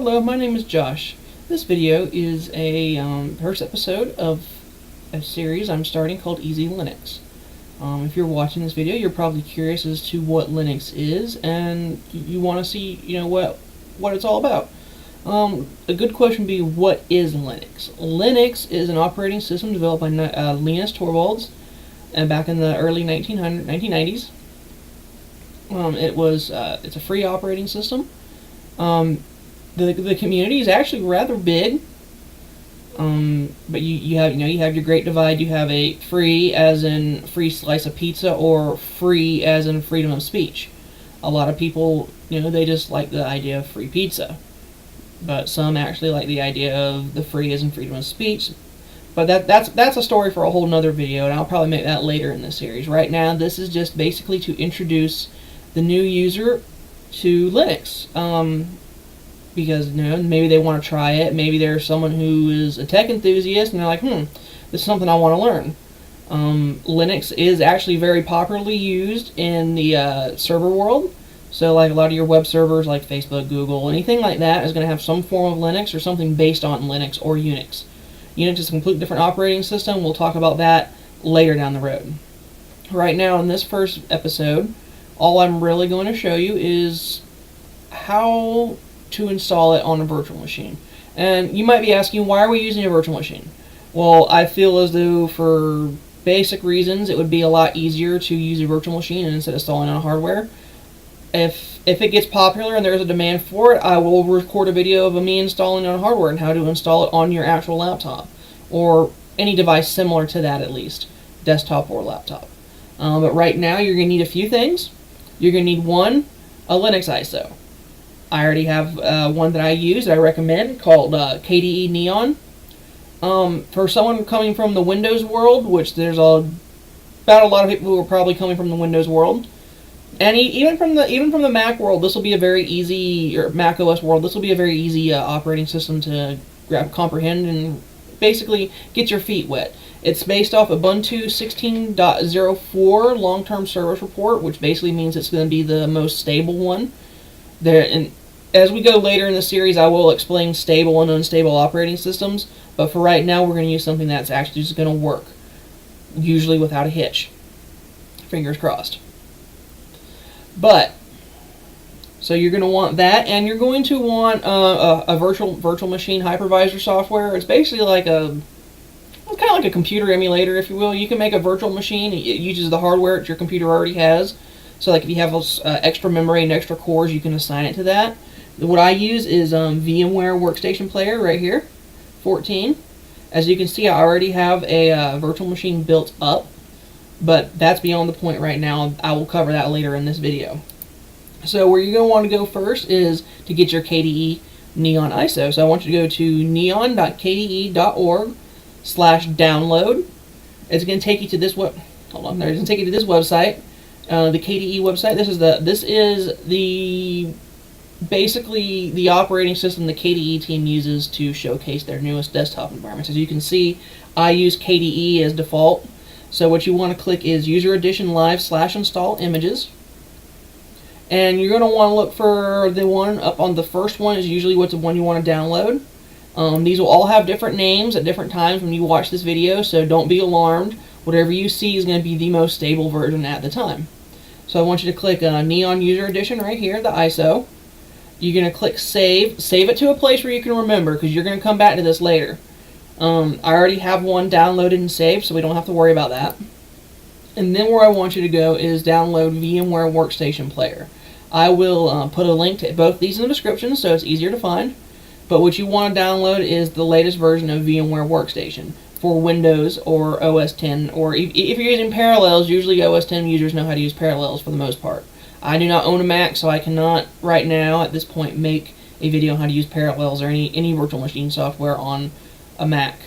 Hello, my name is Josh. This video is a first episode of a series I'm starting called Easy Linux. If you're watching this video, you're probably curious as to what Linux is, and you want to see, what it's all about. A good question would be, what is Linux? Linux is an operating system developed by Linus Torvalds back in the early 1990s. It's a free operating system. The community is actually rather big, but you have your great divide. You have a free as in free slice of pizza, or free as in freedom of speech. A lot of people, they just like the idea of free pizza, but some actually like the idea of the free as in freedom of speech. But that's a story for a whole nother video, and I'll probably make that later in the series. Right now, this is just basically to introduce the new user to Linux. Because maybe they want to try it. Maybe there's someone who is a tech enthusiast and they're like, this is something I want to learn. Linux is actually very popularly used in the server world. So like a lot of your web servers like Facebook, Google, anything like that is going to have some form of Linux or something based on Linux or Unix. Unix is a completely different operating system. We'll talk about that later down the road. Right now in this first episode, all I'm really going to show you is how to install it on a virtual machine. And you might be asking, why are we using a virtual machine? Well, I feel as though for basic reasons it would be a lot easier to use a virtual machine instead of installing on hardware. If it gets popular and there's a demand for it, I will record a video of me installing on hardware and how to install it on your actual laptop, or any device similar to that, at least desktop or laptop. But right now you're going to need a few things. You're going to need one, a Linux ISO. I already have one that I use that I recommend called KDE Neon. For someone coming from the Windows world, which there's about a lot of people who are probably coming from the Windows world, and even from the Mac world, this will be a very easy, or Mac OS world, this will be a very easy operating system to comprehend and basically get your feet wet. It's based off Ubuntu 16.04 long-term service report, which basically means it's going to be the most stable one. And as we go later in the series, I will explain stable and unstable operating systems, but for right now we're going to use something that's actually just going to work, usually without a hitch. Fingers crossed. So you're going to want that, and you're going to want a virtual machine hypervisor software. It's basically like kind of like a computer emulator, if you will. You can make a virtual machine. It uses the hardware that your computer already has. So like if you have extra memory and extra cores, you can assign it to that. What I use is Vmware Workstation Player right here, 14. As you can see, I already have a virtual machine built up, but that's beyond the point right now. I will cover that later in this video. So where you're going to want to go first is to get your KDE Neon ISO. So I want you to go to neon.kde.org/download. It's going to take you to this It's going to take you to this website. The KDE website. This is basically the operating system the KDE team uses to showcase their newest desktop environments. As you can see, I use KDE as default. So what you want to click is User Edition Live /install images, and you're going to want to look for the one up on the first one. Is usually what's the one you want to download. These will all have different names at different times when you watch this video, so don't be alarmed. Whatever you see is going to be the most stable version at the time. So I want you to click Neon User Edition right here, the ISO. You're going to click Save. Save it to a place where you can remember, because you're going to come back to this later. I already have one downloaded and saved, so we don't have to worry about that. And then where I want you to go is download VMware Workstation Player. I will put a link to both these in the description so it's easier to find. But what you want to download is the latest version of VMware Workstation for Windows or OS 10, or if you're using Parallels, usually OS 10 users know how to use Parallels for the most part. I do not own a Mac, so I cannot right now at this point make a video on how to use Parallels or any virtual machine software on a Mac.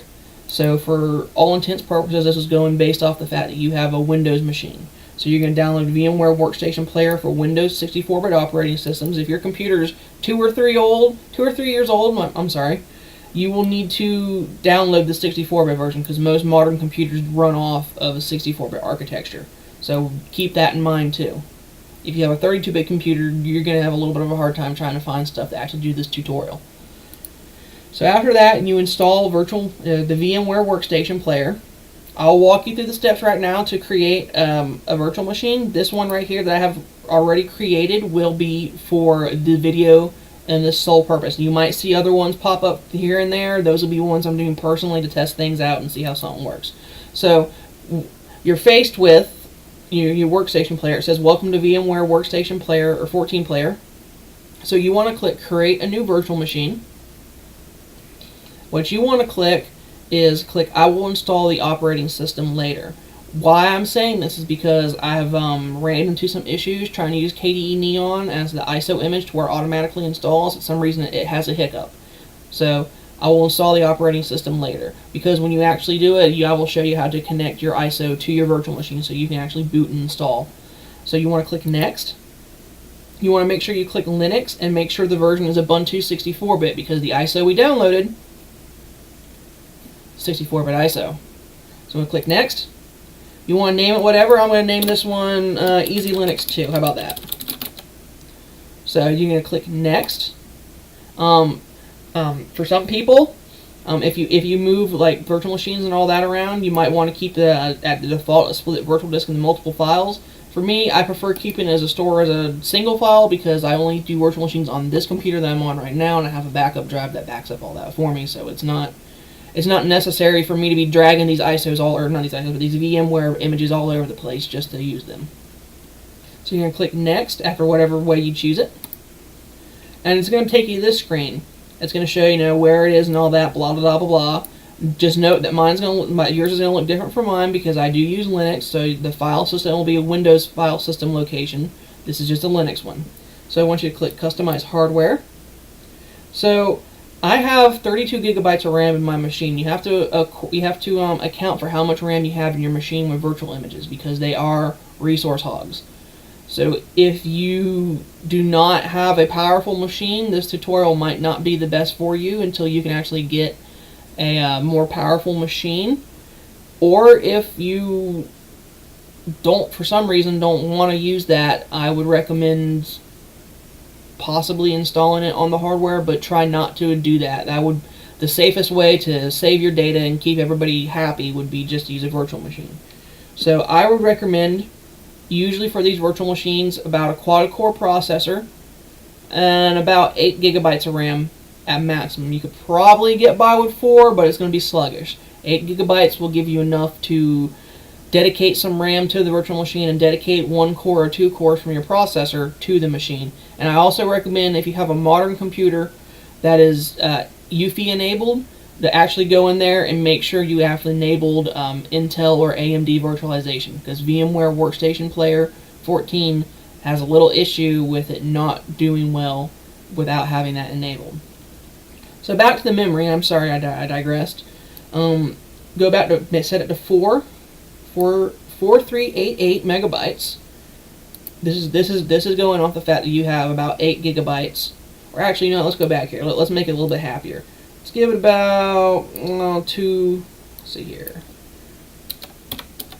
So for all intents and purposes, this is going based off the fact that you have a Windows machine. So you're going to download VMware Workstation Player for Windows 64-bit operating systems. If your computer's 2 or 3 years old, you will need to download the 64-bit version, because most modern computers run off of a 64-bit architecture. So keep that in mind too. If you have a 32-bit computer, you're going to have a little bit of a hard time trying to find stuff to actually do this tutorial. So after that, you install the VMware Workstation player. I'll walk you through the steps right now to create a virtual machine. This one right here that I have already created will be for the video and this sole purpose. You might see other ones pop up here and there. Those will be ones I'm doing personally to test things out and see how something works. So you're faced with your Workstation player. It says welcome to VMware Workstation player or 14 player. So you want to click create a new virtual machine. What you want to click is I will install the operating system later. Why I'm saying this is because I've ran into some issues trying to use KDE Neon as the ISO image to where it automatically installs. For some reason it has a hiccup. So I will install the operating system later, because when you actually do it, I will show you how to connect your ISO to your virtual machine so you can actually boot and install. So you want to click next. You want to make sure you click Linux and make sure the version is Ubuntu 64-bit, because the ISO we downloaded 64-bit ISO. So I'm going to click next. You want to name it whatever. I'm going to name this one Easy Linux 2. How about that? So you're going to click next. For some people, if you move like virtual machines and all that around, you might want to keep at the default a split virtual disk into multiple files. For me, I prefer keeping it as a single file, because I only do virtual machines on this computer that I'm on right now, and I have a backup drive that backs up all that for me. So it's not necessary for me to be dragging these ISOs not these ISOs, but these VMware images all over the place just to use them. So you're going to click next after whatever way you choose it, and it's going to take you to this screen. It's going to show you where it is and all that, blah blah blah blah blah. Just note that yours is going to look different from mine, because I do use Linux, so the file system will be a Windows file system location. This is just a Linux one. So I want you to click Customize Hardware. So I have 32 gigabytes of RAM in my machine. You have to account for how much RAM you have in your machine with virtual images, because they are resource hogs. So if you do not have a powerful machine, this tutorial might not be the best for you until you can actually get a more powerful machine. Or if you for some reason don't want to use that, I would recommend possibly installing it on the hardware, but try not to do that. The safest way to save your data and keep everybody happy would be just to use a virtual machine. So I would recommend, usually for these virtual machines, about a quad-core processor and about 8 gigabytes of RAM at maximum. You could probably get by with 4, but it's going to be sluggish. 8 gigabytes will give you enough to dedicate some RAM to the virtual machine and dedicate 1 core or 2 cores from your processor to the machine. And I also recommend, if you have a modern computer that is UEFI enabled, to actually go in there and make sure you have enabled Intel or AMD virtualization, because VMware Workstation Player 14 has a little issue with it not doing well without having that enabled. So back to the memory. I'm sorry, I digressed. Go back to set it to 4388 megabytes. This is going off the fact that you have about 8 gigabytes. Or actually, no, let's go back here. Let's make it a little bit happier. Let's give it about 2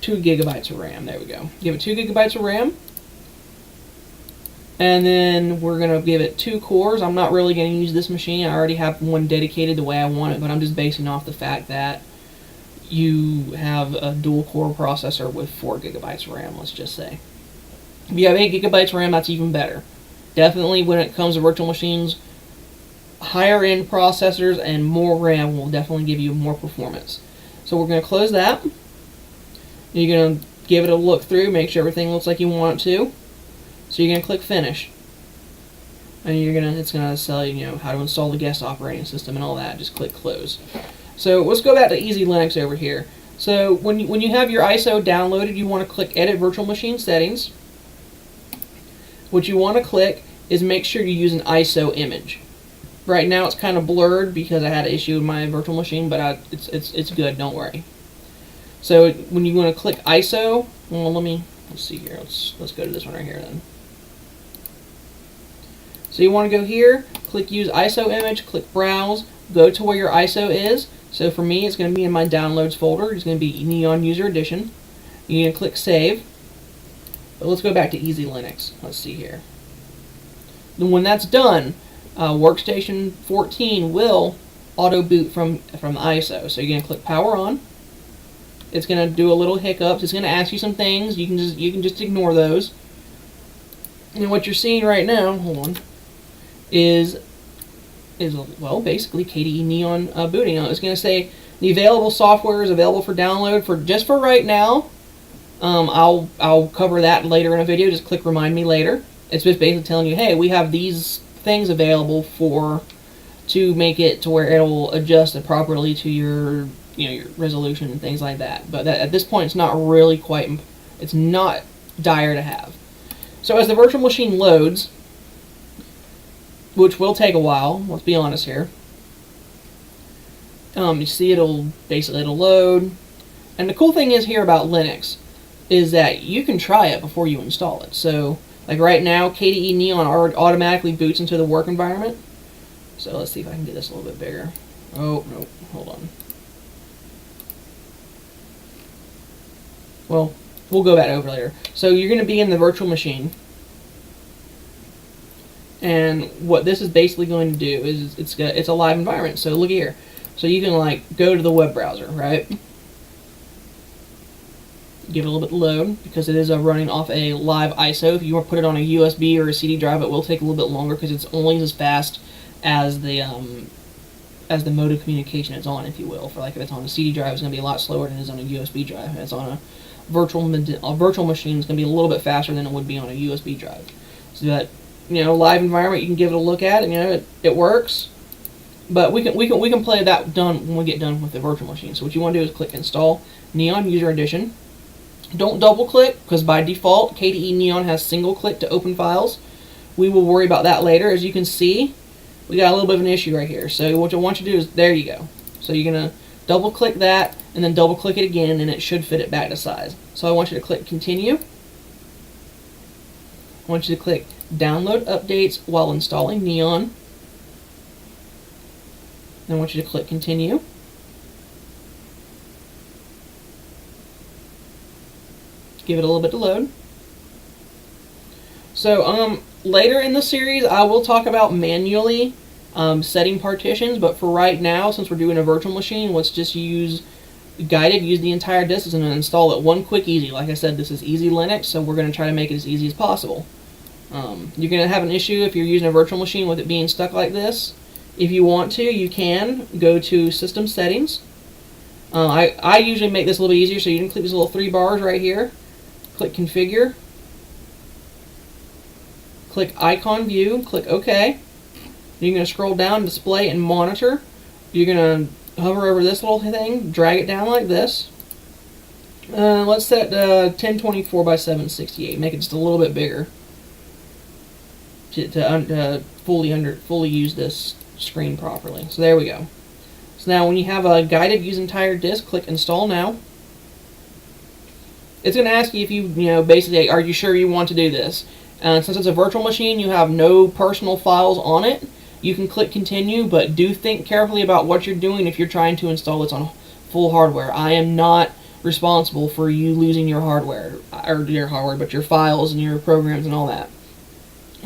gigabytes of RAM. There we go. Give it 2 gigabytes of RAM. And then we're going to give it 2 cores. I'm not really going to use this machine. I already have one dedicated the way I want it, but I'm just basing off the fact that you have a dual core processor with 4 gigabytes of RAM, let's just say. If you have 8 gigabytes of RAM, that's even better. Definitely when it comes to virtual machines, higher end processors and more RAM will definitely give you more performance. So we're going to close that. You're going to give it a look through, make sure everything looks like you want it to. So you're going to click Finish. And it's going to tell you, how to install the guest operating system and all that. Just click Close. So let's go back to Easy Linux over here. So when you have your ISO downloaded, you want to click Edit Virtual Machine Settings. What you want to click is make sure you use an ISO image. Right now it's kind of blurred because I had an issue with my virtual machine, but it's good, don't worry. So when you want to click ISO, well, let's see here. Let's go to this one right here then. So you want to go here, click Use ISO Image, click Browse, go to where your ISO is. So for me, it's going to be in my Downloads folder. It's going to be Neon User Edition. You're going to click Save. But let's go back to Easy Linux. Let's see here. Then when that's done, Workstation 14 will auto boot from ISO. So you're going to click power on. It's going to do a little hiccups. It's going to ask you some things. You can just ignore those. And what you're seeing right now, hold on, is well, basically KDE Neon booting. Now, it's going to say the available software is available for download just for right now. I'll cover that later in a video. Just click remind me later. It's just basically telling you, hey, we have these things available to make it to where it'll adjust it properly to your your resolution and things like that. But at this point, it's not really it's not dire to have. So as the virtual machine loads, which will take a while, let's be honest here. You see it'll load. And the cool thing is here about Linux is that you can try it before you install it. So like right now, KDE Neon automatically boots into the work environment. So let's see if I can get this a little bit bigger. Oh, no, hold on. Well, we'll go back over later. So you're going to be in the virtual machine. And what this is basically going to do is it's a live environment. So look here. So you can like go to the web browser, right? Give it a little bit to load because it is running off a live ISO. If you want to put it on a USB or a CD drive, it will take a little bit longer because it's only as fast as the mode of communication it's on, if you will. For like if it's on a CD drive, it's going to be a lot slower than it is on a USB drive. If it's on a virtual machine, it's going to be a little bit faster than it would be on a USB drive. So that live environment, you can give it a look at, and it works. But we can play that done when we get done with the virtual machine. So what you want to do is click install Neon User Edition. Don't double click because by default KDE Neon has single click to open files. We will worry about that later. As you can see, we got a little bit of an issue right here. So what I want you to do is, there you go. So you're going to double click that and then double click it again, and it should fit it back to size. So I want you to click continue. I want you to click download updates while installing Neon. Then I want you to click continue. Give it a little bit to load. So later in the series I will talk about manually setting partitions, but for right now, since we're doing a virtual machine, let's just use the entire disk and install it one quick easy. Like I said, this is easy Linux, so we're going to try to make it as easy as possible. You're going to have an issue if you're using a virtual machine with it being stuck like this. If you want to, you can go to System Settings. I usually make this a little bit easier, so you can click these little 3 bars right here. Click Configure. Click Icon View. Click OK. You're going to scroll down, Display and Monitor. You're going to hover over this little thing, drag it down like this. Let's set 1024 by 768. Make it just a little bit bigger to fully use this screen properly. So there we go. So now when you have a guided use entire disk, click Install Now. It's going to ask you if you basically, are you sure you want to do this? Since it's a virtual machine, you have no personal files on it. You can click Continue, but do think carefully about what you're doing if you're trying to install this on full hardware. I am not responsible for you losing your hardware, but your files and your programs and all that.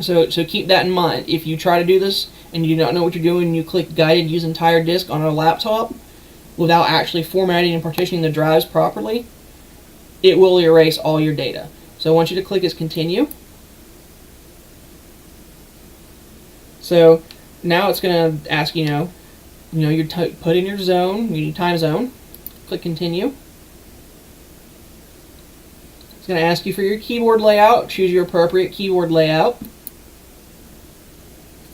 So keep that in mind. If you try to do this and you do not know what you're doing, and you click Guided Use Entire Disk on a laptop without actually formatting and partitioning the drives properly, it will erase all your data. So I want you to click as Continue. So now it's going to ask you, put in your zone, your time zone. Click Continue. It's going to ask you for your keyboard layout. Choose your appropriate keyboard layout.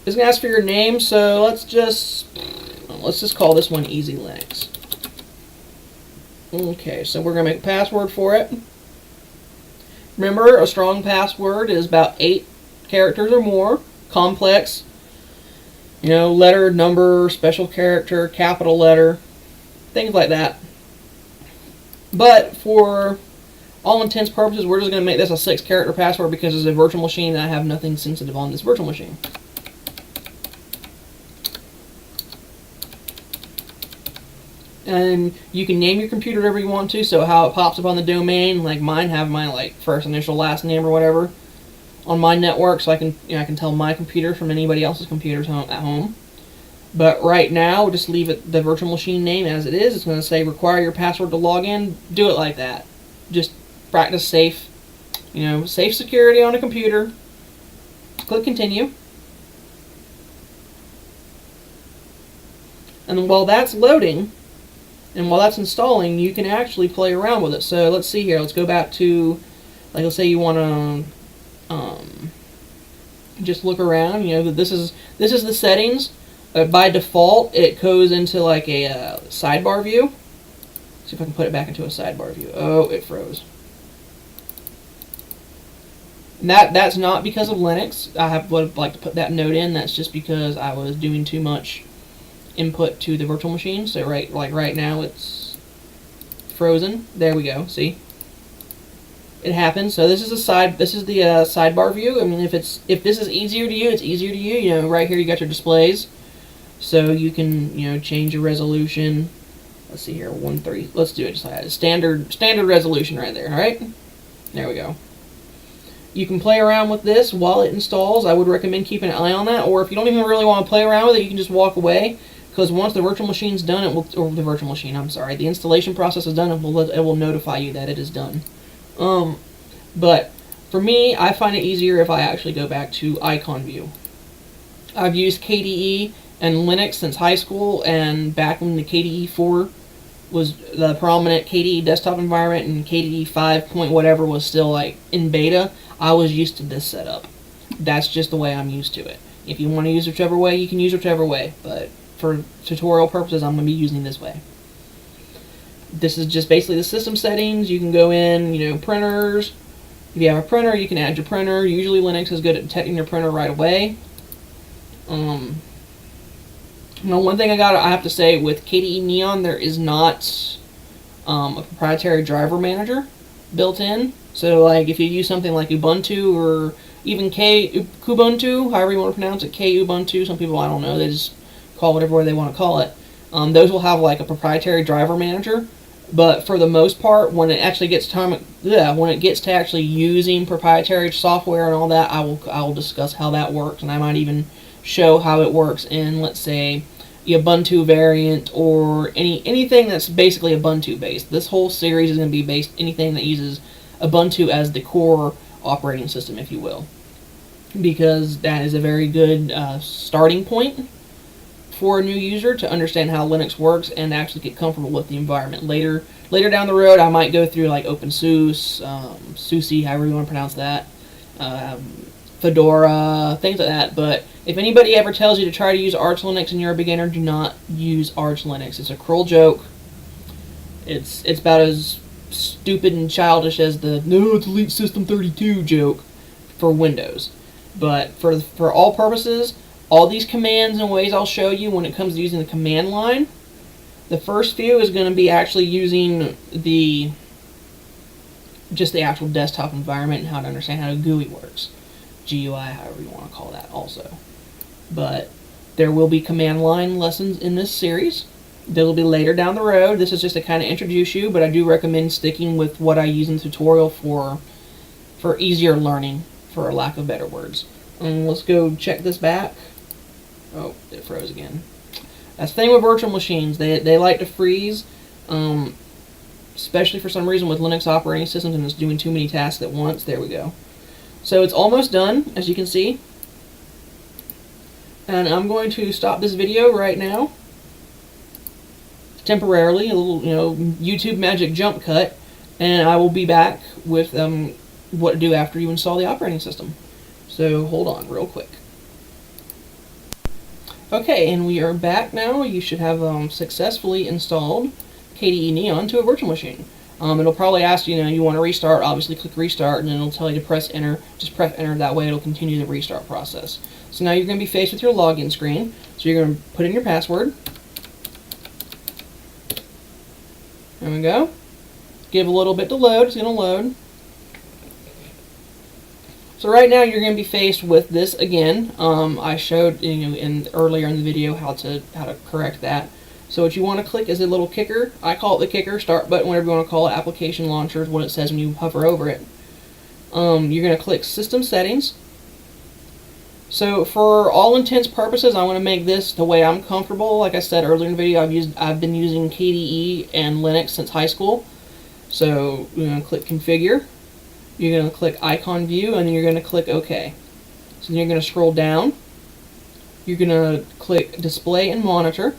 It's going to ask for your name, so let's just call this one Easy Linux. Okay, so we're going to make a password for it. Remember, a strong password is about 8 characters or more. Complex, letter, number, special character, capital letter, things like that. But for all intents and purposes, we're just going to make this a 6-character password because it's a virtual machine and I have nothing sensitive on this virtual machine. And you can name your computer whatever you want to, so how it pops up on the domain, like mine have my first initial last name or whatever on my network, so I can tell my computer from anybody else's computers at home. But right now, just leave it the virtual machine name as it is. It's going to say require your password to log in. Do it like that. Just practice safe, safe security on a computer. Click continue. And while that's loading, and while that's installing, you can actually play around with it. So let's see here. Let's go back to, like, let's say you want to just look around. This is the settings. By default, it goes into like a sidebar view. See if I can put it back into a sidebar view. Oh, it froze. And that's not because of Linux. Would like to put that note in. That's just because I was doing too much input to the virtual machine. So right now it's frozen. There we go. See, it happens. So this is the sidebar view. I mean, if this is easier to you, it's easier to you. Right here you got your displays, so you can change your resolution. Let's see here, 1:3. Let's do it just like that. Standard resolution right there. All right, there we go. You can play around with this while it installs. I would recommend keeping an eye on that. Or if you don't even really want to play around with it, you can just walk away. Because once the virtual machine's done, the installation process is done, it will notify you that it is done. But for me, I find it easier if I actually go back to icon view. I've used KDE and Linux since high school, and back when the KDE 4 was the prominent KDE desktop environment and KDE 5 point whatever was still like in beta, I was used to this setup. That's just the way I'm used to it. If you want to use whichever way, you can use whichever way, but for tutorial purposes, I'm going to be using this way. This is just basically the system settings. You can go in, printers. If you have a printer, you can add your printer. Usually Linux is good at detecting your printer right away. One thing I have to say with KDE Neon, there is not a proprietary driver manager built in. So, like, if you use something like Ubuntu or even Kubuntu, however you want to pronounce it, Kubuntu, some people, I don't know, they just call it whatever way they want to call it. Those will have like a proprietary driver manager. But for the most part, when it actually gets to actually using proprietary software and all that, I will discuss how that works, and I might even show how it works in, let's say, the Ubuntu variant or anything that's basically Ubuntu based. This whole series is going to be based anything that uses Ubuntu as the core operating system, if you will, because that is a very good starting point for a new user to understand how Linux works and actually get comfortable with the environment. Later down the road, I might go through like OpenSUSE, SUSE, however you want to pronounce that, Fedora, things like that. But if anybody ever tells you to try to use Arch Linux and you're a beginner, do not use Arch Linux. It's a cruel joke. It's about as stupid and childish as the "no, it's Elite System 32" joke for Windows. But for all purposes, all these commands and ways I'll show you when it comes to using the command line, the first few is going to be actually using just the actual desktop environment and how to understand how GUI works. GUI, however you want to call that also. But there will be command line lessons in this series. That'll be later down the road. This is just to kind of introduce you, but I do recommend sticking with what I use in the tutorial for easier learning, for lack of better words. Let's go check this back. Oh, it froze again. That's the thing with virtual machines. They like to freeze, especially for some reason with Linux operating systems, and it's doing too many tasks at once. There we go. So it's almost done, as you can see. And I'm going to stop this video right now, temporarily, a little, YouTube magic jump cut, and I will be back with what to do after you install the operating system. So hold on real quick. Okay, and we are back now. You should have successfully installed KDE Neon to a virtual machine. It'll probably ask you want to restart. Obviously, click restart, and then it'll tell you to press enter. Just press enter. That way, it'll continue the restart process. So now you're going to be faced with your login screen. So you're going to put in your password. There we go. Give a little bit to load. It's going to load. So right now you're going to be faced with this again. I showed earlier in the video how to correct that. So what you want to click is a little kicker. I call it the kicker, start button, whatever you want to call it. Application launcher is what it says when you hover over it. You're going to click System Settings. So for all intents purposes, I want to make this the way I'm comfortable. Like I said earlier in the video, I've been using KDE and Linux since high school. So you're going to click Configure. You're going to click Icon View, and then you're going to click OK. So then you're going to scroll down. You're going to click Display and Monitor.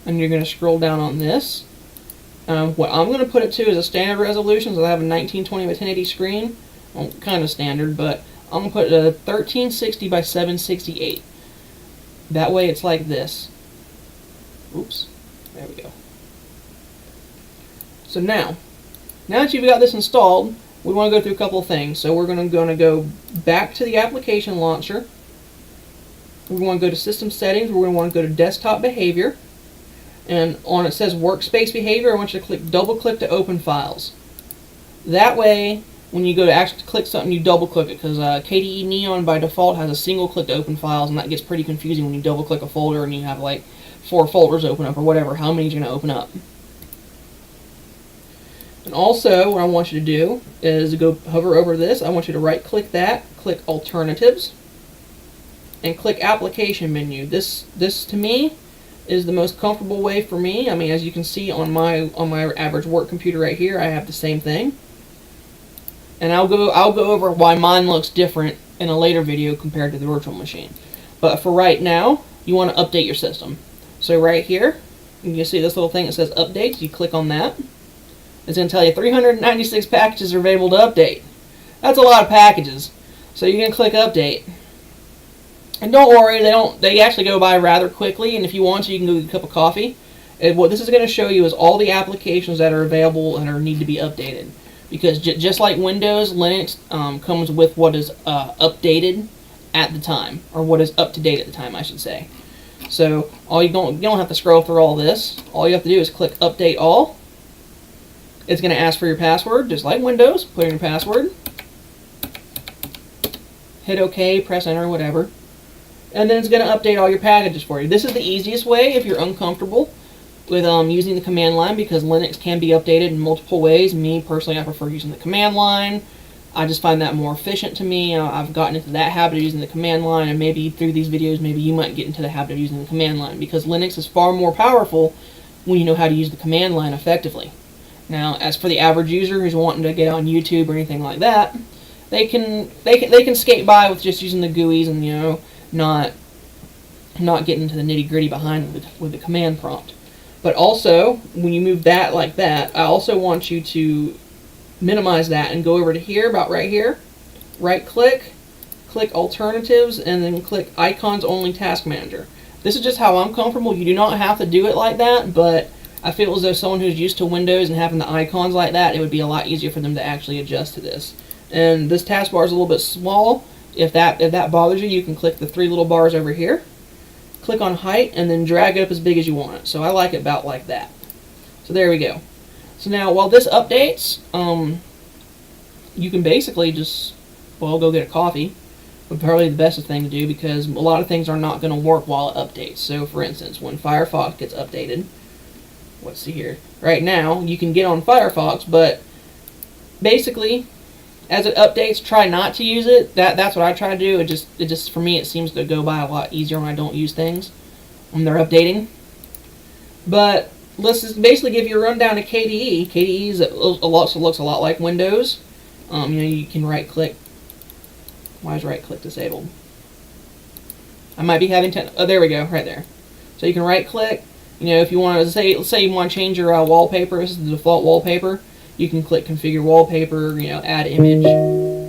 And you're going to scroll down on this. What I'm going to put it to is a standard resolution, so I have a 1920 by 1080 screen. Well, kind of standard, but I'm going to put it at 1360 by 768. That way it's like this. Oops. There we go. So now that you've got this installed, we want to go through a couple of things. So we're going to go back to the application launcher. We're going to go to System Settings. We're going to want to go to Desktop Behavior. And on it says Workspace Behavior, I want you to double click to open files. That way, when you go to actually click something, you double click it, because KDE Neon by default has a single click to open files, and that gets pretty confusing when you double click a folder and you have like 4 folders open up or whatever, how many you're going to open up. And also, what I want you to do is go hover over this. I want you to right click that, click Alternatives, and click Application Menu. This to me is the most comfortable way for me. I mean, as you can see on my average work computer right here, I have the same thing. And I'll go over why mine looks different in a later video compared to the virtual machine. But for right now, you want to update your system. So right here, you can see this little thing that says Updates. You click on that. It's going to tell you 396 packages are available to update. That's a lot of packages. So you're going to click Update. And don't worry, they actually go by rather quickly, and if you want to, you can go get a cup of coffee. And what this is going to show you is all the applications that are available and need to be updated. Because just like Windows, Linux comes with what is updated at the time, or what is up to date at the time, I should say. So you don't have to scroll through all this. All you have to do is click Update All. It's going to ask for your password, just like Windows. Put in your password. Hit OK, press Enter, whatever. And then it's going to update all your packages for you. This is the easiest way if you're uncomfortable with using the command line, because Linux can be updated in multiple ways. Me, personally, I prefer using the command line. I just find that more efficient to me. I've gotten into that habit of using the command line, and maybe through these videos, maybe you might get into the habit of using the command line, because Linux is far more powerful when you know how to use the command line effectively. Now, as for the average user who's wanting to get on YouTube or anything like that, they can skate by with just using the GUIs and not getting into the nitty-gritty behind with the command prompt. But also, when you move that like that, I also want you to minimize that and go over to here, about right here, right-click, click Alternatives, and then click Icons Only Task Manager. This is just how I'm comfortable. You do not have to do it like that, but I feel as though someone who's used to Windows and having the icons like that, it would be a lot easier for them to actually adjust to this. And this taskbar is a little bit small. If that bothers you, you can click the 3 little bars over here, click on height, and then drag it up as big as you want it. So I like it about like that. So there we go. So now while this updates, you can basically just, go get a coffee. Would probably the best thing to do, because a lot of things are not going to work while it updates. So for instance, when Firefox gets updated, let's see here. Right now, you can get on Firefox, but basically, as it updates, try not to use it. That's what I try to do. It just for me, it seems to go by a lot easier when I don't use things when they're updating. But let's just basically give you a rundown of KDE. KDE looks a lot like Windows. You can right click. Why is right click disabled? I might be having oh, there we go, right there. So you can right click. If you want to let's say you want to change your wallpaper. This is the default wallpaper. You can click Configure Wallpaper, add image.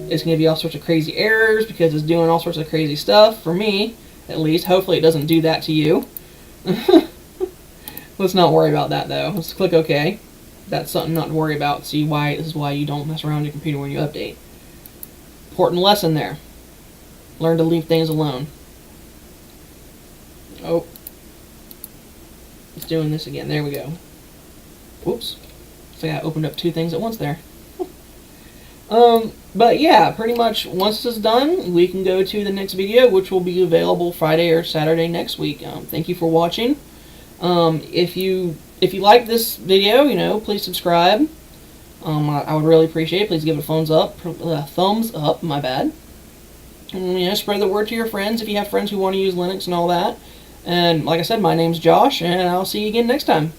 It's going to be all sorts of crazy errors because it's doing all sorts of crazy stuff, for me, at least. Hopefully it doesn't do that to you. Let's not worry about that, though. Let's click OK. That's something not to worry about. See why this is why you don't mess around your computer when you update. Important lesson there. Learn to leave things alone. Oh. It's doing this again. There we go. Whoops. So I opened up 2 things at once there. But yeah, pretty much once this is done, we can go to the next video, which will be available Friday or Saturday next week. Thank you for watching. If you like this video, please subscribe. I would really appreciate it. Please give it a thumbs up. My bad. Spread the word to your friends if you have friends who want to use Linux and all that. And like I said, my name's Josh, and I'll see you again next time.